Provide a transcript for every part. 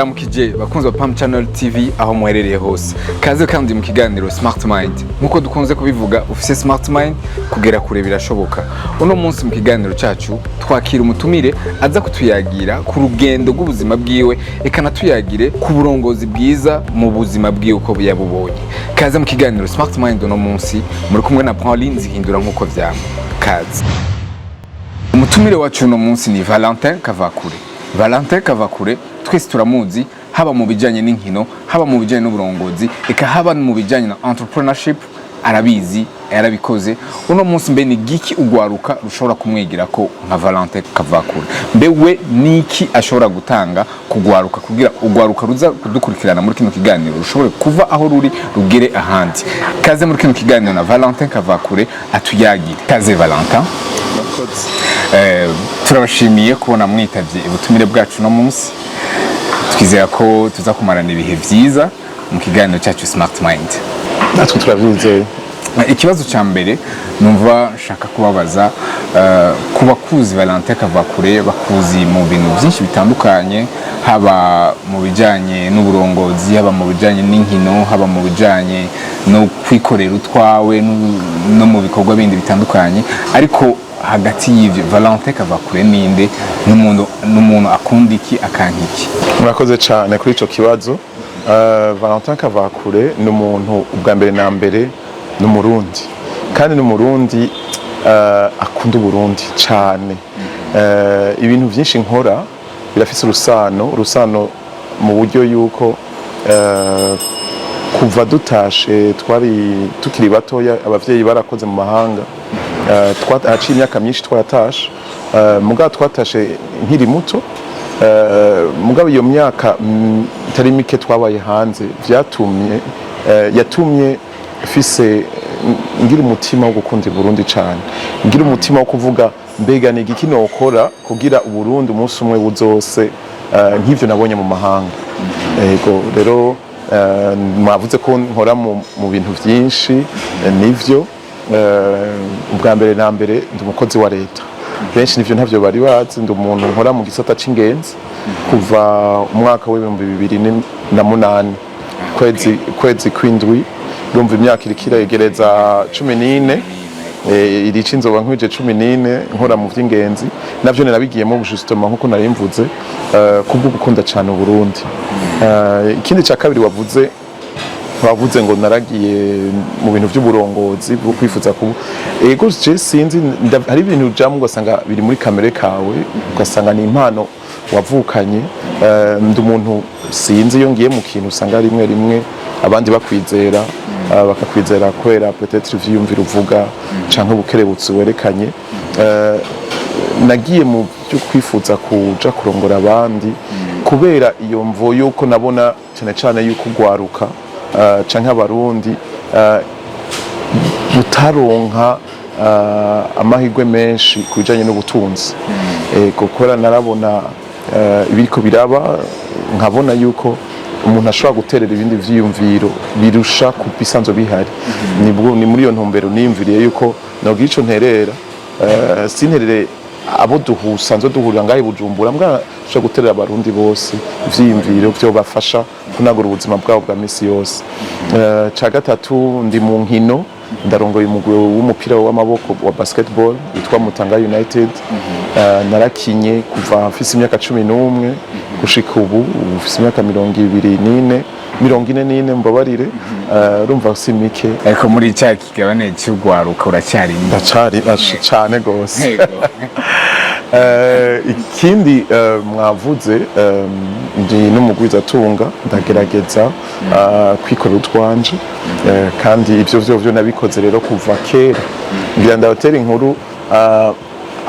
Mukije bakunze Pam Channel TV aho muherereye hose. Kaze kandi mu kiganiro Smart Mind. Nkuko dukunze kubivuga ufise Smart Mind kugera kure birashoboka. Uno munsi mu kiganiro cyacu twakira umutumire aza kutuyagira ku rugendo rw'ubuzima bwiwe ekanatuyagire ku burongozi bwiza mu buzima bwiwe uko yabubonye. Kaze mu kiganiro Smart Mind uno munsi muri kumwe na Pauline zihindura nkuko vyama. Kaze. Umutumire wacu uno munsi ni Valenti Kavakure. Valenti Kavakure twese turamuzi haba mu bijanye n'inkino haba mu bijanye n'uburongozi eka haba mu bijanye na entrepreneurship arabizi yarabikoze. Uno munsi mbe ni giki ugwaruka rushobora kumwigira ko nka Valenti Kavakure, mbewe niki ashobora gutanga kugwaruka kugira ugwaruka ruza kudukurikirana muri kino kiganiro rushobore kuva aho ruri rugere ahandi. Kaze muri kino kiganiro na Valenti Kavakure atuyagire. Kaze Valenti. Turabashimiye kubona mwitavye ubutumire bwacu no munsi. Twizera ko tuza kumarana ibihe vyiza mu kiganiro cyacu Smart Mind. Natwe turavyizeye. Ikibazo cya mbere numva nshaka kubabaza ku bakuzi Valenti Kavakure bakuzi mu bintu byinshi bitandukanye, haba mu bijanye n'uburongozi, haba mu bijanye n'inkino, haba mu bijanye no kwikorera utwawe no mu bikorwa bindi bitandukanye, ariko hagati y'ivyo Valenti Kavakure ninde n'umuntu akunda iki akankiki? Murakoze cyane kuri ico kibazo. Valenti Kavakure ni umuntu ubwa mbere na mbere n'umurundi, kandi n'umurundi akunda uburundi cyane. Ibintu byinshi nkora birafise urusano mu buryo yuko kuva dutashe tukiri batoya abavyeyi barakoze mu mahanga, haciye imyaka myinshi twaratashe, mugabo twatashe nkiri muto, mugabo iyo myaka itari mike twabaye hanze yatumye fise ngira umutima wo gukunda Burundi cyane, ngira umutima wo kuvuga mbega ni igiki nokora kugira Uburundi umunsi umwe buzose nk'ivyo nabonye mu mahanga. Yego rero mwavuze ko nkora mu bintu byinshi, nivyo ubwa mbere na mbere ndi umukozi wa leta. Benshi nivyo ntavyo bari bazi, ndi umuntu nkora mu gisata c'ingenzi kuva umwaka w'2008 kwezi kwindwi, ndumva imyaka irikira yegereza 14, irica inzoba nkwije 14 nkora mu vy'ingenzi. Navyo narabigiyemo justement nkuko narimvuze kubwo gukunda cyane Burundi. Ikindi cya kabiri wavuze ngo naragiye mu bintu by'uburongozi bwo kwifuza kuba ego je sinzi, hari ibintu jamwe ugasanga biri muri kamere kawe, ugasanga ni impano wavukanye. Ndi umuntu sinzi iyo ngiye mu kintu usanga rimwe abandi bakwizera bakakwizera kwera peut-être vyiyumvira uvuga canke ubukerebutsi werekanye. Nagiye mu byo kwifuza kuja kurongora abandi kubera iyo mvo yuko nabona cyane yuko gwaruka canke abarundi butaronka amahirwe menshi kubijanye n'ubutunzi. Gukora narabona ibiriko biraba, nkabona yuko umuntu ashobora guterera ibindi vyiyumviro birusha ku bisanzwe bihari. Ni muri iyo ntumbero niyumviriye yuko nogira ico nterera, sinterere abo dusanzwe duhurira ngaho Bujumbura, mbwa cyo guterera abarundi bose ivyiyumviro byo bafasha kunagura ubuzima bwabo bwa misi yose. Ca gatatu ndi mu nkino, ndarongoye umugwi w'umupira w'amaboko wa basketball witwa Mutanga United. Narakinye kuva mfise imyaka 11 gushika ubu mfise imyaka 24 mbabarire, urumva si mike. Ariko muri cya kigabane cy'ugwaruka uracyari cyane gose. Ikindi mwavuze ndi n'umugwiza tunga, ndagerageza kwikorera utwanje, kandi ivyo vyo nabikoze rero kuva kera. Ngira ndabatera inkuru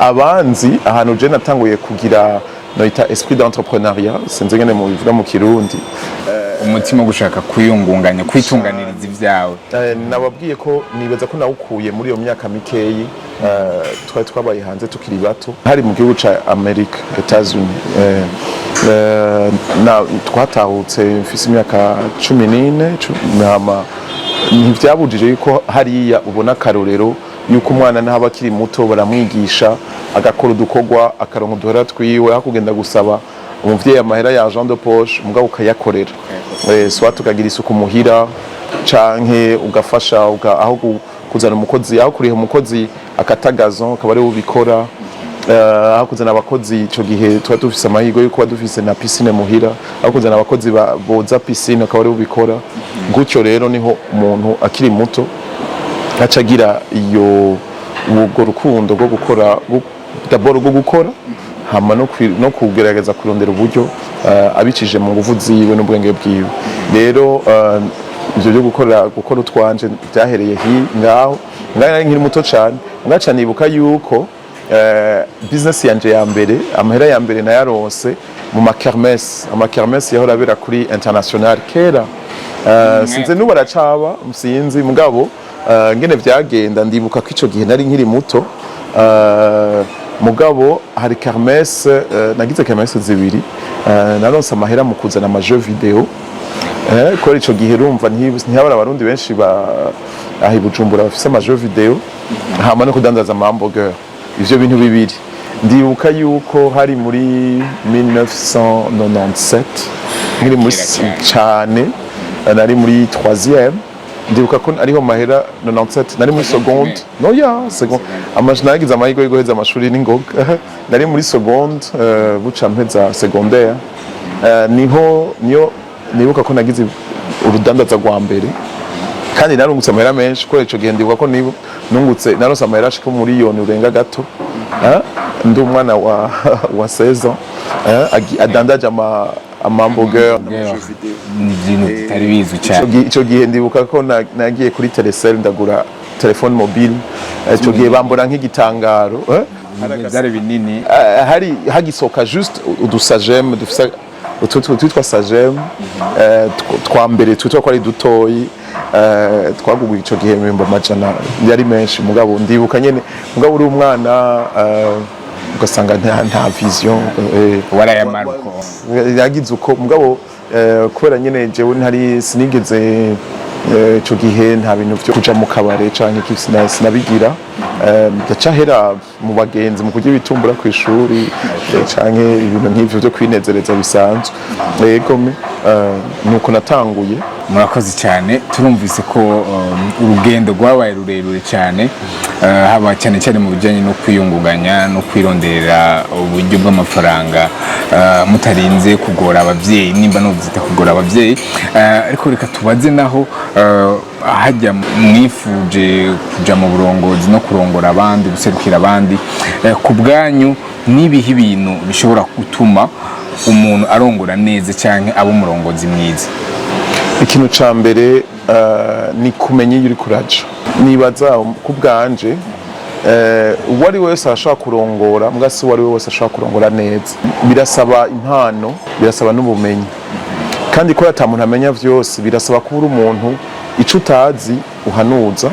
abanzi ahantu je natanguye kugira noita esprit d'entrepreneuriat, sinzi ngene mu bivuga mu Kirundi, umutima gushaka kwiyungunganya kwitunganiriza ivyawe. Nababwiye ko nibeza ko nawukuye muri iyo myaka mikeyi, twari twabaye hanze tukiri bato hari mu gihugu ca Amerika, Etats-Unis. Twatahutse mfise imyaka 14, ntivyabujije yuko hariya ubona akarorero yuko umwana naho akiri muto baramwigisha agakora udukorwa akaronka uduhera twiwe, aho kugenda gusaba umuvyeyi amahera ya agent de poche mugabo ukayakorera soit tukagira isuku muhira canke ugafasha aho kuzana umukozi aho kuriha umukozi akatagazo akaba ari ubikora aho kuzana abakozi ico gihe twa dufise amahirwe yuko dufise na piscine muhira aho kuzana abakozi boza piscine akaba ari ubikora gutyo rero niho umuntu akiri muto acagira iyo ubwo rukundo rwo gukora d'abord rwo gukora hama no kugerageza kurondera uburyo abicije mu nguvu ziwe n'ubwenge bwiwe rero ivyo byo gukora utwanje byahereye ngaho nkiri muto cyane ngaca nibuka yuko business yanje ya mbere amahera ya mbere nayaronse mu amakermesse yahora abera kuri international kera sinze nubu aracaba sinzi mugabo ngene vyagenda ndibuka ko ico gihe nari nkiri muto mugabo hari kermesse nagize kermesse zibiri naronse amahera mu kuzana amajeu video ko ico gihe rumva ntihabara abarundi benshi ahi Bujumbura bafise amajeu video hama no kudandaza ama hamburger ivyo bintu bibiri ndibuka yuko hari muri 1997 nkiri muri cyane nari muri 3e ndibuka ko ariho mahera 97 nari muri seconde seconde nagize amahirwe yo guheza amashuri n'ingoga nari muri seconde buca mpeza secondaire niyo nibuka ko nagize urudandaza rwa mbere kandi narungutse amahera menshi ko ico gihe ndibuka ko nungutse naronse amahera ashika miliyoni urenga gato ndi umwana wa 16 ans adandaje hamburger bitari bizwi cyane ico gihe ndibuka ko nagiye kuri Telecel ndagura telefone mobile ico gihe bambona nk'igitangaro byari binini hari hagisoka juste udusagem dufisa twitwa sagem twa mbere twitwa ko ari dutoyi twaguguye ico gihe mbemba majana yari menshi mugabo ndibuka nyene mugabo uri umwana ugasanga nta vision warayamarko yagize uko mugabo kubera nyene jewe ntari sinigeze ico gihe nta bintu byo kuja mu kabare canke sinabigira ndacahera mu bagenzi mu kujya bitumbura ku ishuri canke ibintu nk'ivyo byo kwinezereza bisanzwe yego nuko natanguye. Murakoze cyane turumvise ko urugendo rwabaye rurerure cyane haba cyane cyane mu bijyanye no kwiyungunganya no kwirondera uburyo bw'amafaranga mutarinze kugora abavyeyi nimba no byita kugora abavyeyi ariko reka tubaze naho hajya mwifuje kuja mu burongozi no kurongora abandi guserukira abandi ku bwanyu nibihe ibintu bishobora gutuma umuntu arongora neza cyane abo murongozi mwiza? Ikintu ca mbere ni kumenya iyo uri kuraja nibaza ku bwanje uwari wese ashaka kurongora mugasi wari wese ashaka kurongora neza birasaba impano birasaba n'ubumenyi kandi ko atamuntu amenya vyose birasaba kuba uri umuntu ico utazi uhanuza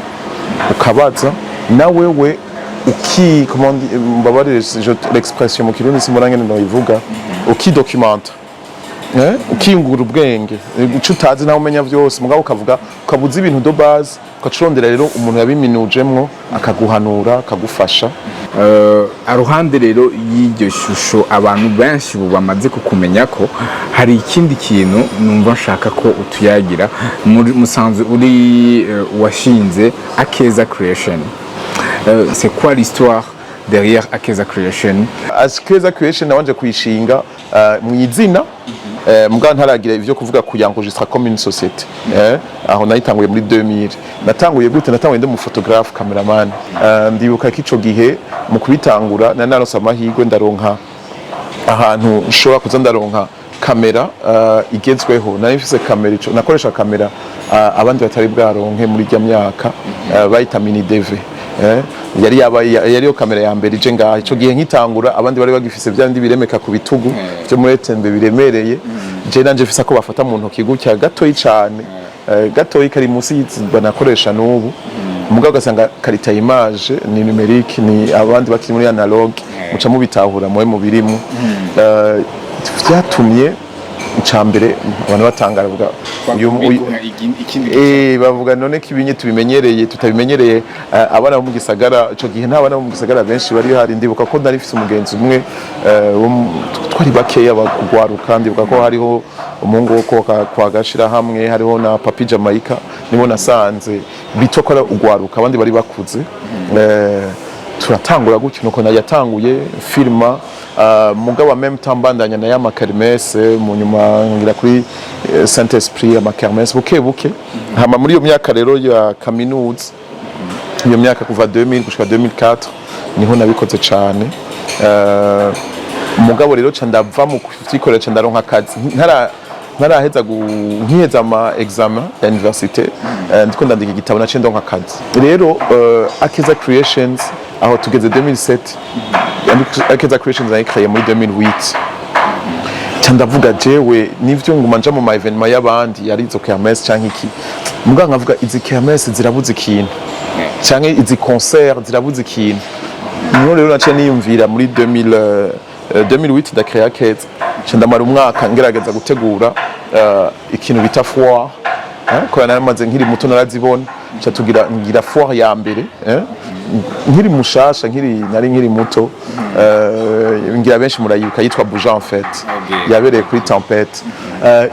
ukabaza na wewe mbabarire l'expression mu kirundi simurangene no ivuga ukidocumenta ukiyungura ubwenge ico utazi nawe umenya vyose mugabo ukabuza ibintu do base ukacurondera rero umuntu yabiminujemwo akaguhanura akagufasha. Aruhande rero y'iryo shusho abantu benshi bamaze kukumenya ko hari ikindi kintu numva nshaka ko utuyagira musanzwe uri washinze Akeza Creation. C'est quoi l'histoire derrière Akeza Creation? Akeza Creation nabanje kuyishinga mu izina mbwa ntaragira ivyo kuvuga kuyanregistra comme une société aho nayitanguye muri 2000 natanguye gute natanguye ndi mu photographe cameraman ndibuka kico gihe mu kubitangura naronse amahirwe ndaronka ahantu nshobora kuza ndaronka kamera igezweho nari mfise kamera ico nakoresha kamera abandi batari bwaronke muri rya myaka bayita mini DV yari yo kamera ya mbere ije ngaho ico gihe nkitangura abandi bari bagifise byandi biremeka ku bitugu byo muri tembe biremereye je nanje fisa ko bafata mu ntoki gutya gatoyi cyane gatoyi kari munsi y'izimba nakoresha n'ubu mugabo gasanga karita image ni numerique ni abandi bakiri muri analog muca mu bitahura mu birimo byatumye icambere abantu batangara bavuga bavuga none kibinye tubimenyereye tutabimenyereye abana bo mu gisagara ico gihe nta bana bo mu gisagara benshi bari hari ndibuka ko nari mfise umugenzi umwe twari bakeya rwaruka ndibuka ko hariho umuhungu wo kwa gashira hamwe hariho na papi Jamaica nibo nasanze bitokora rwaruka abandi bari bakuze turatangura gutyo nuko nayatanguye filma mugabo même temps bandanya na y'amakermesse mu nyuma ngira kuri Saint Esprit amakermesse buke hama muri iyo myaka rero ya kaminuza iyo myaka kuva 2000 gushika 2004 niho nabikoze cyane mugabo rero ca ndava mu kwikorera ca ndaronka akazi ntaraheza nkiheza ama examen ya université ndiko ndandika igitabo naciye ndonka akazi rero Akeza Creations aho tugeze 2007 Akeza Creations ayikhaye muri 2008 candavuga jewe nivyo nguma nja mu ma evenement y'abandi yari izo kermesse canke iki muga nkavuga izi kermesse zirabuze ikintu canke izi concert zirabuze ikintu niho rero naciye niyumvira muri 2008 ndakrea Akeza ndamara umwaka ngerageza gutegura ikintu bita Foires ko naramaze nkiri muto narazibona ngira Foires ya mbere nkiri mushasha nari nkiri muto ngira benshi murayibuka yitwa Bouja en fait yabereye kuri Tempête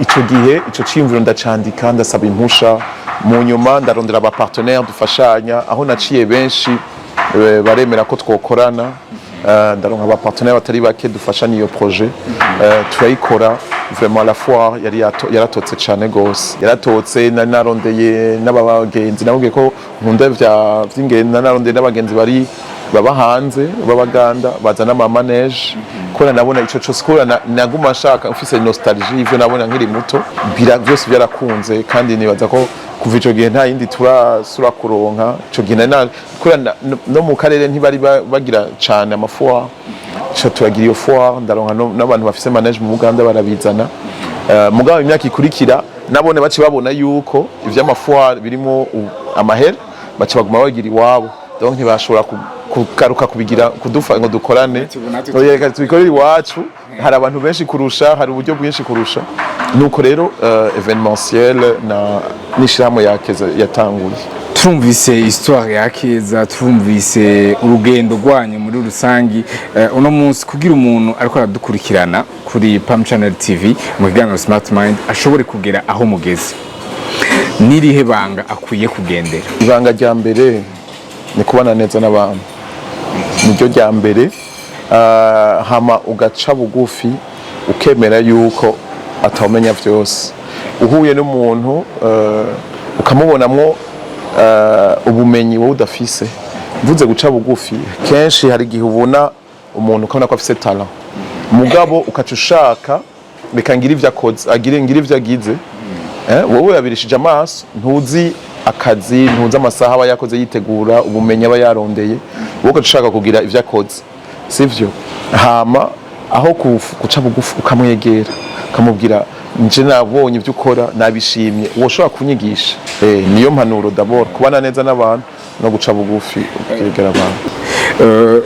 ico gihe ico cimviro ndacandika ndasaba impusha mu nyuma ndarondera aba partenaire dufashanya aho naciye benshi baremera ko twokorana ndaronka aba partenaire batari bake dufashanya iyo projet turayikora vraiment la Foire yari yaratotse cyane gose yaratotse narondeye n'abagenzi nabwiye ko nkunda vy'ingenda narondeye n'abagenzi bari baba hanze babaganda bazana ama manage kora nabona ico cyose kora naguma nshaka mfise nostalgie ivyo nabona nkiri muto byose byarakunze kandi nibaza ko kuva ico gihe nta yindi turasura kuronka ico gihe no mu karere ntibari bagira cyane amafuwa turagira iyo Foire ndaronka n'abantu bafise manage mu Uganda barabizana mugabo imyaka ikurikira nabone bace babona yuko ivy'amafuwa birimo amahera bace baguma bagira iwabo donc ntibashobora kugaruka kubigira kudufa ngo dukorane reka tubikorera iwacu hari abantu benshi kurusha hari uburyo bwinshi kurusha nuko rero evenementiel na n'ishirahamwe ya Akeza yatanguye turumvise histoire ya Akeza turumvise urugendo rwanyu muri rusangi uno munsi kugira umuntu ariko aradukurikirana kuri Pam Channel TV mu kiganiro Smart Mind ashobore kugera aho mugeze nirihe banga akwiye kugendera ibanga rya mbere ni kubana neza n'abantu niryo rya mbere hama ugaca bugufi ukemera yuko atawumenya vyose uhuye n'umuntu ukamubonamwo ubumenyi wowe udafise mvuze guca bugufi kenshi hari igihe ubona umuntu ukabona ko afise talent mugabo ukaca ushaka reka ngira ivyo akoze ngira ivyo agize wowe yabirishije amaso ntuzi akazi ntuzi amasaha aba yakoze yitegura ubumenyi aba yarondeye wowe ukaca ushaka kugira ivyo akoze sivyo hama aho guca bugufi ukamwegera ukamubwira nje nabonye ibyo ukora nabishimye uwo ushobora kunyigisha niyo mpanuro d'abord kubana neza n'abantu no guca bugufi ukegera abantu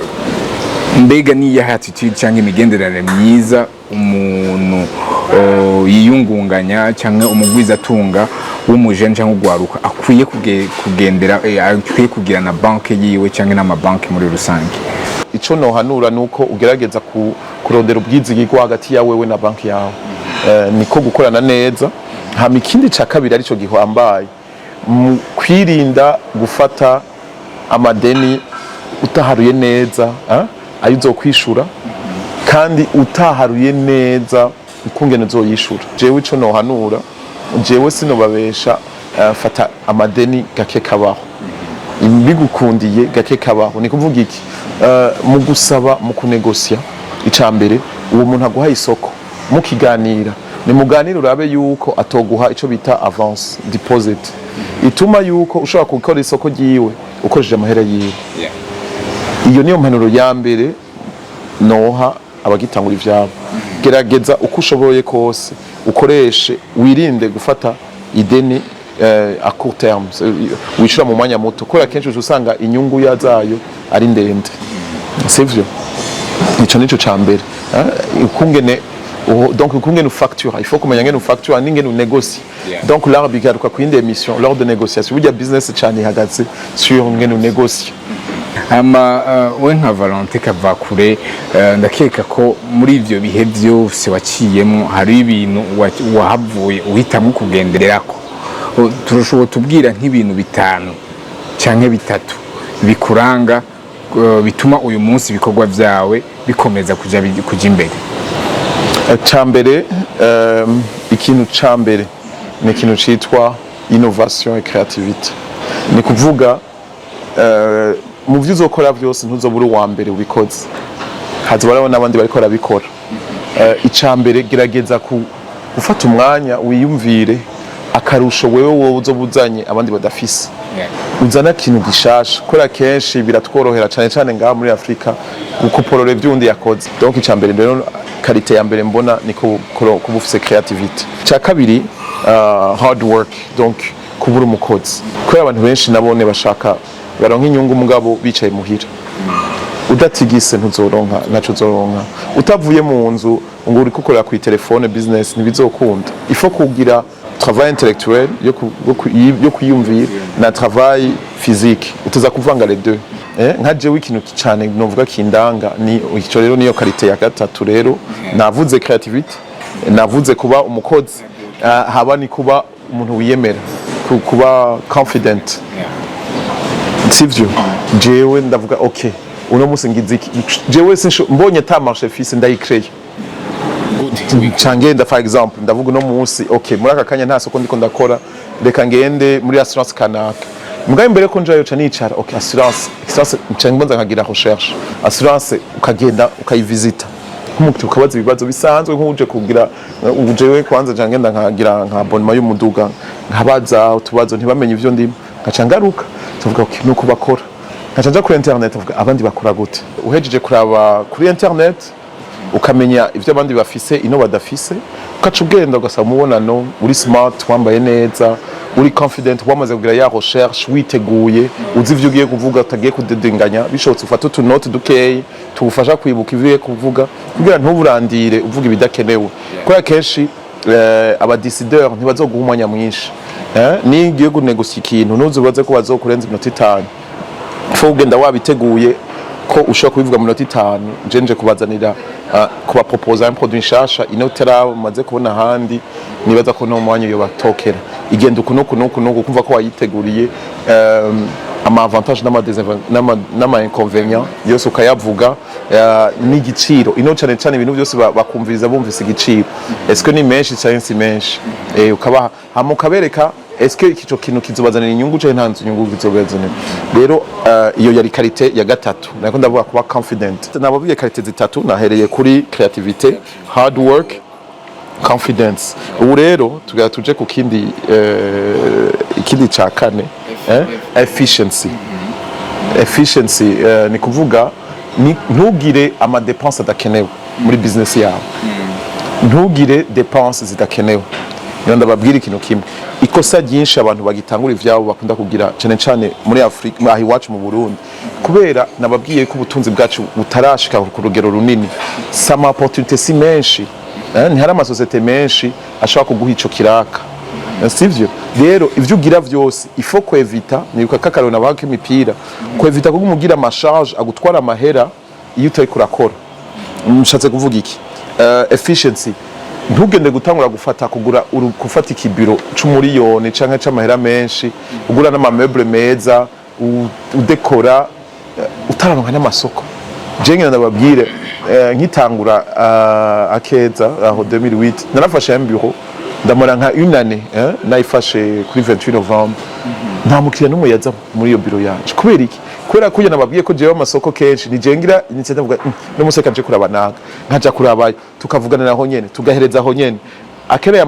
mbega niya attitude cyangwa imigenderanire myiza umuntu yiyungunganya cyangwa umugwiza atunga w'umujene cyangwa ugwaruka akwiye kugendera akwiye kugira na banke yiwe cyangwa n'amabanke muri rusange ico no hanura nuko ugerageza kurondera ubwizigirwa hagati yawe we na banke yawe niko gukorana neza hama ikindi ca kabiri arico gihwambaye kwirinda gufata amadeni utaharuye neza ayo uzokwishura kandi utaharuye neza ukungene uzoyishura jewe ico no hanura jewe sinobabesha fata amadeni gake kabaho bigukundiye gake kabaho ni kuvuga iki mu gusaba mu kunegosia icambere uwo muntu aguha isoko mukiganira ni muganira urabe yuko atoguha ico bita avance deposit ituma yuko ushobora gukora isoko ryiwe ukoresheje amahera yiwe iyo niyo mpanuro ya mbere noha abagitangura ivyabo gerageza uko ushoboye kose ukoreshe wirinde gufata ideni a court terme wishura mu mwanya muto kora kenshi usanga inyungu yazayo ari ndende sivyo nico ca mbere ukungene Donc nous facture, il faut kumenya ngene facture n'ingene négocie. Donc là bigaruka ku yindi émission lors de négociation burya business cyane ihagaze sur ngene négocie. We nka Valenti Kavakure ndakeka ko muri ivyo bihe byose waciyemo hari ibintu wahavuye uhitamo kugendererako. Turashobora tubwira nk'ibintu bitanu canke bitatu bikuranga bituma uyu munsi ibikorwa vyawe bikomeza kuja imbere. Cambere ikintu cambere ni ikintu citwa innovation et créativité. Ni kuvuga mu byo uzokora byose ntuzobura uwa mbere ubikoze. Hazobaraho n'abandi bariko barabikora. Icambere gerageza gufata umwanya wiyumvire akarusho wewe uzobuzanye abandi badafise. Uzana kintu gishasha kora kenshi biratworohera cyane ngaha muri Afrika gukoporora ivyundi yakoze. Donc icambere rero qualité ya mbere mbona ni kuba ufise creativity. Cya kabiri hard work, donc kubura umukozi. Kubera abantu benshi nabone bashaka baronka inyungu mugabo bicaye muhira. Udatigise ntuzoronka naco uzoronka. Utavuye mu nzu ngo uri gukorera ku telefone business ntibizokunda. Il faut kugira travail intellectuel yo kuyumvira na travail physique. Uteza kuvanga les deux. Nka jewe ikintu cyane novuga kindanga ni icyo rero niyo qualité ya gatatu rero navuze creativity, navuze kuba umukozi, haba ni kuba umuntu wiyemera, kuba confident. Sivyo jewe ndavuga okay uno musi ngize jewe mbonye ta marché fils ndayikreye ngenda for example ndavuga uno musi okay muri aka kanya nta soko ndiko ndakora reka ngende muri assurance kanaka mugabe mbere ko njayo ca nicara okay assurance ncangbanza nkagira recherche assurance ukagenda ukayivisita nk'umuntu ukabaza ibibazo bisanzwe nk'uje kugira ujewe kwanza ngenda nkagira nka abonnement y'umuduga nkabaza utubazo ntibamenye ivyo ndimo ngacangaruka tuvuga okay nuko bakora nkaca kuri internet avuga abandi bakora gute uhejeje kuraba kuri internet ukamenya ivyo abandi bafise ino badafise ukaca ugenda ugasaba umubonano uri smart wambaye neza uri confident wamaze kugira ya recherche witeguye uzi ivyo ugiye kuvuga utagiye kudedenganya bishobotse ufata utunote dukeye tugufasha kwibuka ivyo ugiye kuvuga kugira ntuburandire uvuga ibidakenewe kubera kenshi abadisideur ntibazoguha umwanya mwinshi ni ngiye kunegosia ikintu ntuzubaze ko bazokurenza iminota 5 fo ugenda wabiteguye ko ushobora kubivuga mu minota 5 nje kubazanira kuba proposer un produit nshasha inotera maze kubona handi nibaza ko no mwanya yo batokera igenda kuno kumva ko wayiteguriye ama avantage n'ama inconvénients yose ukayavuga n'igiciro ino cyane ibintu byose bakumviriza bumvise igiciro est-ce que ni menshi cyangwa si menshi ukaba hamukabereka est-ce que ikico kintu kizobazanira inyungu cyangwa ntanzu inyungu kizobazanira rero iyo yari qualité ya gatatu nako ndavuga kuba confident nabavuye qualité zitatu nahereye kuri creativité hard work confidence ubu rero tugera tuje ku kindi ca kane efficiency ni kuvuga ntugire ama dépenses adakenewe muri business yawe ntugire dépenses zidakenewe niyo ndababwira ikintu kimwe ikosa ryinshi abantu bagitangura ivyabo bakunda kugira cyane muri Afrika aho iwacu mu Burundi kubera nababwiye ko ubutunzi bwacu butarashika ku rugero runini sama opportunité si menshi ntihari amasosiyete menshi ashobora kuguha ico kiraka sivyo rero ivyo ugira vyose ifo kwevita nibuka kakarona baka imipira kwevita ko umugira amacharge agutwara amahera iyo utari kurakora mushatse kuvuga iki efficiency ntugende gutangura gufata ikibiro c'umuriyoni canke c'amahera menshi ugura n'amameuble meza udekora utararonka n'amasoko jenge ndababwire nkitangura akeza aho 2008 narafashe un bureau ndamara nka une année nayifashe kuri 28 novembre nta mukiriya n'umwe yaza muri iyo biro yacu kubera iki kubera ko nababwiye ko jewe amasoko kenshi nijengira initsenda vuga no museka nje kuraba naga nkaja kurabaye tukavugana naho nyene tugahereza aho nyene akeneye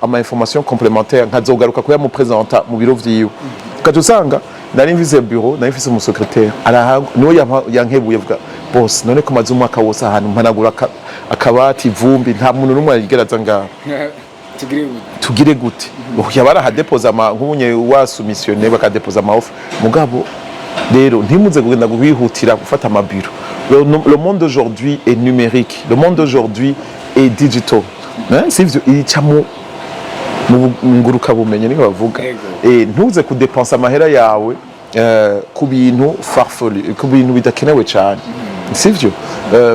ama information complémentaire nkazogaruka ko yamupresenta mu biro vyiwe katusanga nari mvise bureau nari mvise mu secrétaire niwe yankebuye vuga boss none ko maze umwaka wose ahantu mpanagura akabati vumbi nta muntu n'umwe yigeraza ngaho tugire gute yabara hadepoza nk'ubunye wasumissione bakadepoza ama offre mugabo rero ntimuze kugenda guhutira gufata amabiro le monde aujourd'hui est numérique le monde aujourd'hui et digital sivyo ica mu nguruka bumenye niko bavuga ntuze kudepensa amahera yawe ku bintu farfelu ku bintu bidakenewe cyane sivyo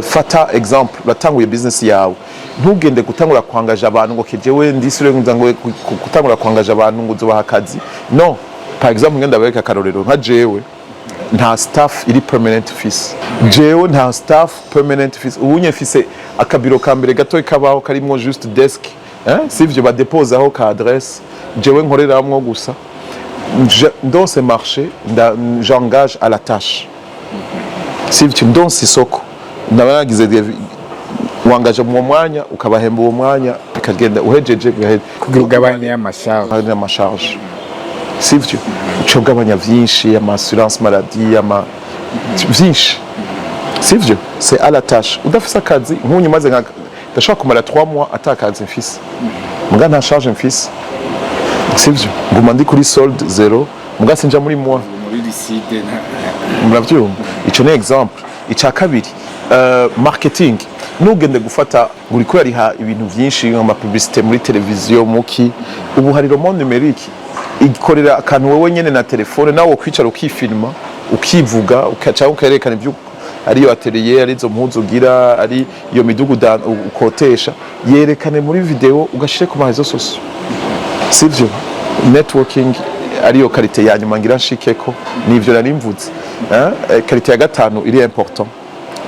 fata example batanguye business yawe ntugende gutangura kwangaje abantu ngo kejewe ndisure ngo gutangura kwangaje abantu ngo uzobaha akazi no par exemple ngenda bareka karorero nka jewe nta staff iri permanent office jewe nta staff permanent office ubunye mfise akabiro ka mbere gato kabaho karimwo juste desk sivyo badepose aho ka adresse jewe nkoreramwo gusa dans ce marché j'engage à la tâche sivyo dans ce soko nabagize wangaje mu mwanya ukabahemba uwo mwanya bikagenda uhejeje kugabanya amasharge sivyo cyo gabanya vyinshi ama assurance maladie ama vyinshi sivyo c'est à la tâche udafise akazi nk'unyu maze nka ndashaka kumara 3 mois atakazi mfise muga nta charge mfise sivyo nguma ndi kuri solde zero muga sinja muri mois muri liside muravyumva ico ni exemple ica kabiri marketing nugende gufata buri ko yariha ibintu vyinshi nka publicité muri televiziyo muki ubu hari le monde numérique ikorera akantu wewe nyene na telefone nawo kwicara ukifilma ukivuga ukaca ukerekana ibyo ariyo atelier arizo mpuzu gira ari iyo midugu ukotesha yerekane muri video ugashire ku marezo sociaux sivyo networking ariyo qualité ya nyuma ngira nshikeko nivyo nari mvuze qualité ya gatanu iri important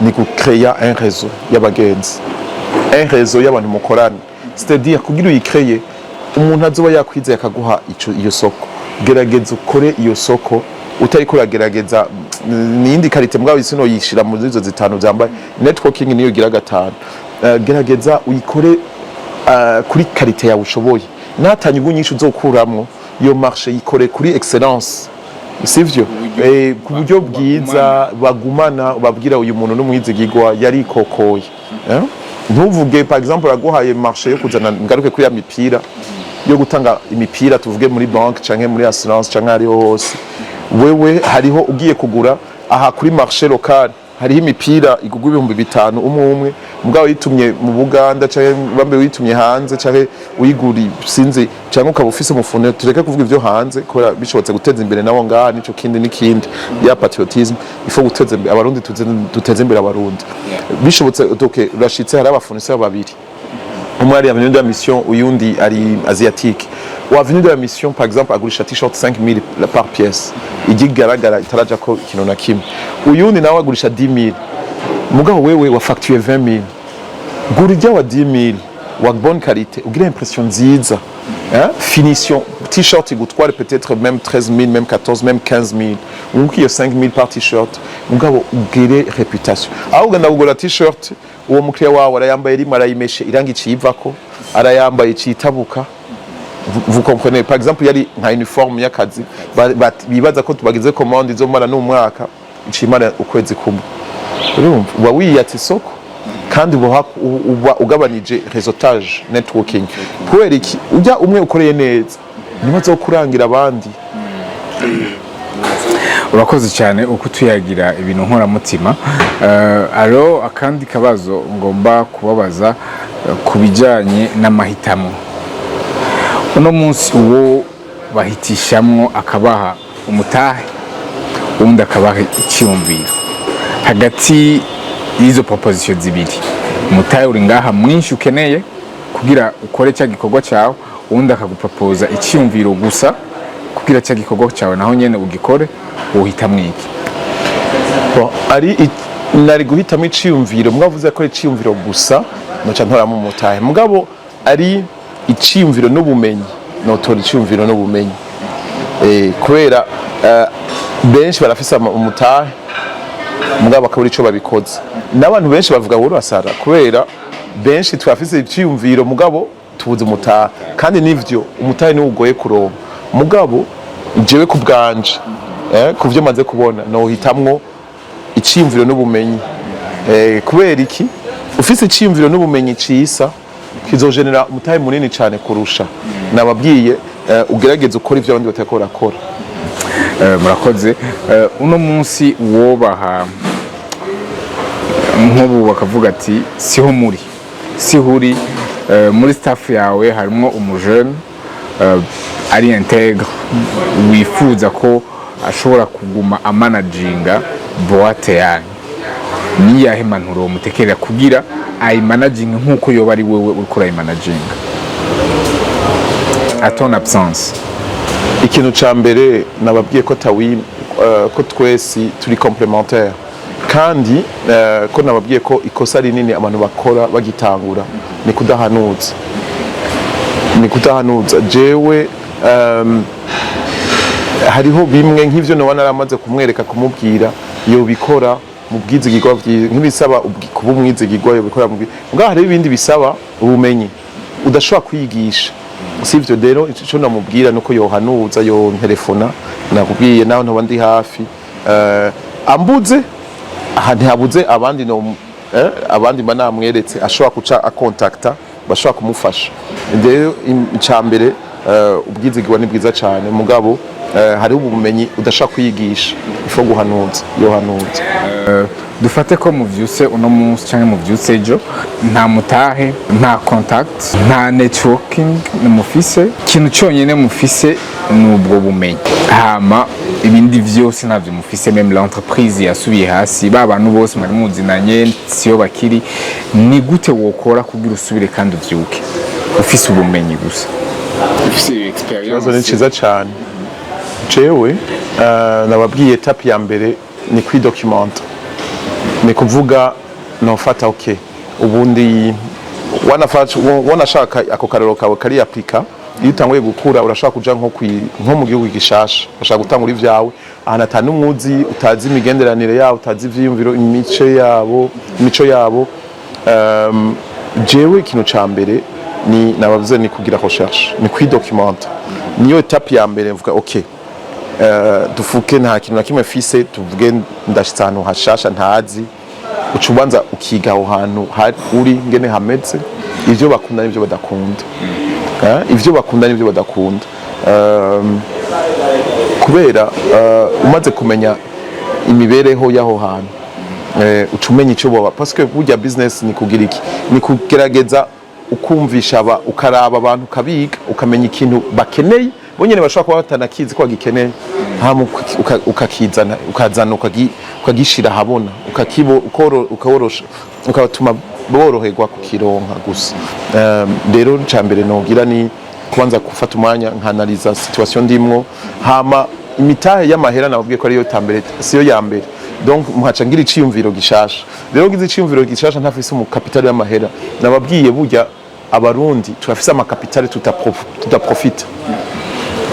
ni ku créer un réseau y'abagenzi un réseau y'abantu mukorana c'est-à-dire kugira uyicreye umuntu azoba yakwizeye akaguha iyo soko gerageza ukore iyo soko utari kuragerageza nindi qualité mbwa bisino yishira mu zizo zitanu zambaye networking niyo gira gatanu gerageza uyikore kuri qualité yawe ushoboye natanyugu nyinshi uzokuramwo iyo marché yikore kuri excellence sivyo ku buryo bwiza bagumana babwira uyu muntu n'umwizigirwa yari kokoye ntuvuge par exemple aguhaye marché yo kuzana ngaruke kuri ya mipira yo gutanga imipira tuvuge muri banque canke muri assurance canke ari hose wewe hariho ugiye kugura aha kuri marché local hariho imipira igugwa 5,000 umwe mugabo yitumye mu Buganda canke bambe witumye hanze canke uyiguri sinzi canke ukaba ufise umufune tureke kuvuga ivyo hanze kubera bishobotse guteza imbere nawo ngaha nico kindi n'ikindi ya patriotisme ifo guteza abarundi duteze imbere abarundi bishobotse okay urashitse hari abafunise babiri umwe ari avenue de la mission uyundi ari asiatique ou avenue de la mission par exemple agurisha t-shirt 5,000 par pièce igigaragara itaraja ko kino na kimwe uyundi nawe agurisha 10,000 mugabo wewe wa facture 20,000 gurija wa 10,000 wa bonne qualité ugira impression nziza finition t-shirt igutware peut-être même 13,000 même 14 même 15,000 unki yo 5,000 par t-shirt mugabo ugire réputation aho ugenda kugura t-shirt uwo mukiriya wawe arayambaye rimwe arayimeshe irangi ciyivako arayambaye citabuka vous comprenez par exemple yari nka uniforme y'akazi bibaza ko tubagize commande izomara n'umwaka icimara ukwezi kumwe urumva uba wiyatse isoko kandi uba ugabanije réseautage networking kubera iki ujya umwe ukoreye neza niba zokurangira abandi urakoze cyane uko tuyagira ibintu nkoramutima alo akandi kabazo ngomba kubabaza kubijanye n'amahitamo uno munsi uwo bahitishamwo akabaha umutahe undi akabaha icyumviro hagati y'izo proposition zibiri umutahe uri ngaha mwinshi ukeneye kugira ukore cya gikorwa cyawe undi akagupropoza icyumviro gusa kugira cya gikorwa cyawe naho nyene ugikore uhitamo iki ari nari guhitamo iciyumviro mwavuze ko iciyumviro gusa noca ntoramo umutahe mugabo ari iciyumviro n'ubumenyi notora iciyumviro n'ubumenyi kubera benshi barafise umutahe mugabo akabura ico babikoze n'abantu benshi bavuga ngo urasara kubera benshi twafise iciyumviro mugabo tubuze umutahe kandi nivyo umutahe ni ugoye kuronka mugabo jewe ku bwanje kuvyo maze kubona no hitamwo iciyumviro n'ubumenyi kubera iki ufise iciyumviro n'ubumenyi cisa kizogenera umutahe munini cyane kurusha nababwiye ugerageze ukora ivyo abandi batakora akora murakoze uno munsi wobaha nk'ubu bakavuga ati siho muri si huri muri staff yawe harimo umujene ari integre wifuza ko ashobora kuguma amanaginga boate yanyu, ni yahe manuro mutekerera kugira ayimanaginga nkuko yoba ari wewe uriko urayimanaginga à ton absence? Ikintu ca mbere nababwiye ko ko twese turi complémentaire, kandi ko nababwiye ko ikosa rinini abantu bakora bagitangura ni kudahanuza. Jewe hariho bimwe nk'ivyo no naramaze kumwereka kumubwira yo bikora mu bwizigirwa nk'ibisaba kuba umwizigirwa yo bikora mbwa hari ibindi bisaba ubumenyi udashobora kwigisha. Sivyo rero ico namubwira nuko yohanuza yo telefona nakubwiye naho ntoba ndi hafi ambuze ntihabuze abandi no abandi mba namweretse ashobora kuca akontakta bashobora kumufasha. Rero icambere ubwizigirwa ni bwiza cyane mugabo hari ubumenyi udashaka kwigisha ifo guhanuza yohanuza. Dufate ko muvyuse uno munsi canke muvyuse ejo nta mutahe nta contact nta networking mufise, ikintu cyonyine mufise n'ubwo bumenyi, hama ibindi vyose ntavyo mufise. Même l'entreprise yasubiye hasi, ba bantu bose mwari muzinanye siyo bakiri, ni gute wokora kugira usubire kandi uvyuke ufise ubumenyi gusa ufise experience? Ni ciza cyane. Jewe nababwiye etape ya mbere ni kwidocumenta, ni kuvuga nofata okay ubundi wanashaka ako karero kawe kari applica. Iyo utanguye gukura urashaka kuja nko mu gihugu gishasha, urashaka gutangura ivyawe ahantu atanu umwuzi, utazi imigenderanire yabo, utazi ivyiyumviro, imico yabo. Jewe ikintu ca mbere ni nabavuze ni kugira recherche, ni kwidocumenta. Niyo etape ya mbere mvuga okay dufuke nta kintu na kimwe fise, tuvuge ndashitse ahantu hashasha ntazi, ucubanza ukiga aho hantu uri ngene hameze, ivyo bakunda n'ivyo badakunda, ivyo bakunda n'ivyo badakunda, kubera umaze kumenya imibereho y'aho hantu ucumenya icyo boba, parce que burya business ni kugira iki, ni kugerageza ukumvisha ukaraba abantu ukabiga ukamenya ikintu bakeneye bonyene bashobora kuba batanakizi ko bagikeneye, ukazana ukagishira habona ukaworosha ukatuma boroherwa kukironka gusa. Rero ncambere nogira ni kubanza gufata umwanya nkanaliza situation ndimwo, hama imitahe y'amahera nababwiye ko ariyo tambere siyo ya mbere, donc muhaca ngira iciyumviro gishasha. Rero gize iciyumviro gishasha ntafise mu capital y'amahera, nababwiye burya abarundi turafise ama capital tutaprofita.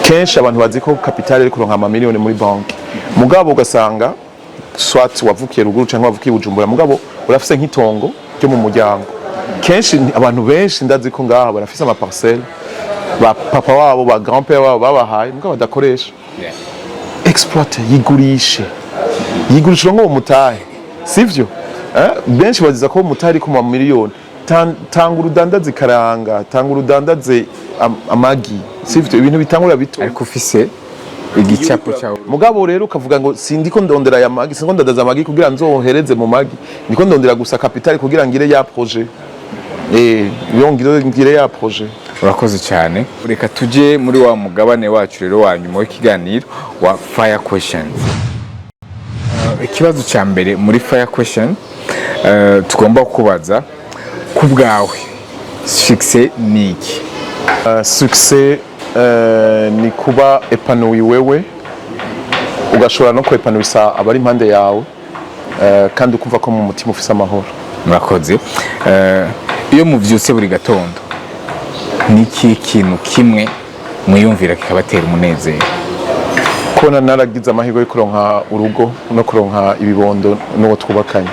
Kenshi abantu bazi ko capital ari kuronka ama miliyoni muri banki, mugabo ugasanga swat wavukiye ruguru canke wavukiye Bujumbura, mugabo urafise nk'itongo ryo mu muryango. Kenshi abantu benshi ndazi ko ngaha barafise ama parcelle ba papa wabo ba grand-père wabo babahaye mugabo badakoresha. Exploiter, yigurishe ngo mutahe, sivyo? Benshi baziza ko mutahe ko mu miliyoni. Tanga urudandaze karanga, tanga urudandaze amagi, sivyo? Ibintu bitangura bito ariko ufise igicapo cyawe. Mugabo rero ukavuga ngo sindiko ndondera ya magi, singo ndadaza amagi kugira nzohereze mu magi, ndiko ndondera gusa capital kugira ngire ya projet. Ngire ya projet. Urakoze cyane. Reka tuje muri wa mugabane wacu rero wanyuma w'ikiganiro wa Fire Questions. Ikibazo cya mbere muri Fire Question tugomba kubaza ku bwawe, success ni iki? Success ni kuba epanoui wewe ugashobora no kwepanuisa abari impande yawe, kandi ukumva ko mu mutima ufise amahoro. Murakoze. Iyo muvyutse buri gatondo niki kintu kimwe mwiyumvira kikabatera umunezero? Kona naragize amahirwe yo kuronka urugo no kuronka ibibondo n'uwo twubakanye.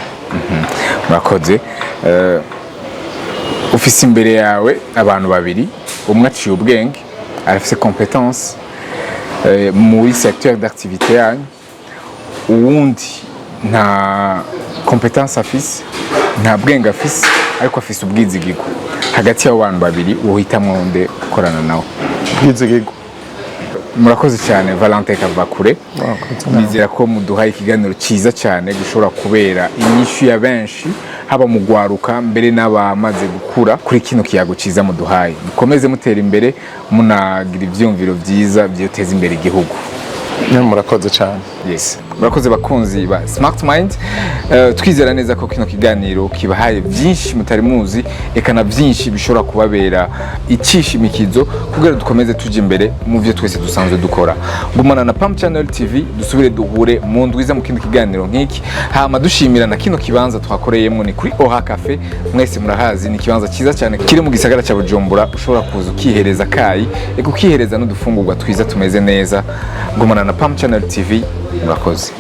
Murakoze. Ufise imbere yawe abantu babiri, umwe aciye ubwenge arafise compétence muri secteur d'activité yanyu, uwundi nta compétence afise, nta bwenge afise ariko afise ubwizigirwa. Hagati y'abo bantu babiri uhitamwo nde ukorana nawe? Ubwizigirwa. Murakoze cyane Valenti Kavakure. Nizera ko muduhaye ikiganiro cyiza cyane gishobora kubera inyishu ya benshi haba mu rwaruka mbere n'abamaze gukura kuri kino kiyago ciza muduhaye. Mukomeze mutera imbere munagira ivyumviro vyiza vyoteza imbere igihugu. Murakoze cyane. Yes. Murakoze bakunzi ba Smart Mind. Twizera neza ko kino kiganiro kibahaye byinshi mutari muzi, eka na byinshi bishobora kubabera ikishimikizo kugira dukomeze tuje imbere mu byo twese dusanzwe dukora. Gumana na Pam Channel TV, dusubire duhure mu ndwiza mu kindi kiganiro nk'iki. Hama dushimira na kino kibanza twakoreyemo ni kuri Oha Cafe. Mwese murahazi ni kibanza cyiza cyane kiri mu gisagara cya Bujumbura, ushobora kuza ukihereza kayi, eka ukihereza n'udufungurwa twiza tumeze neza. Gumana na Pam Channel TV. Murakoze.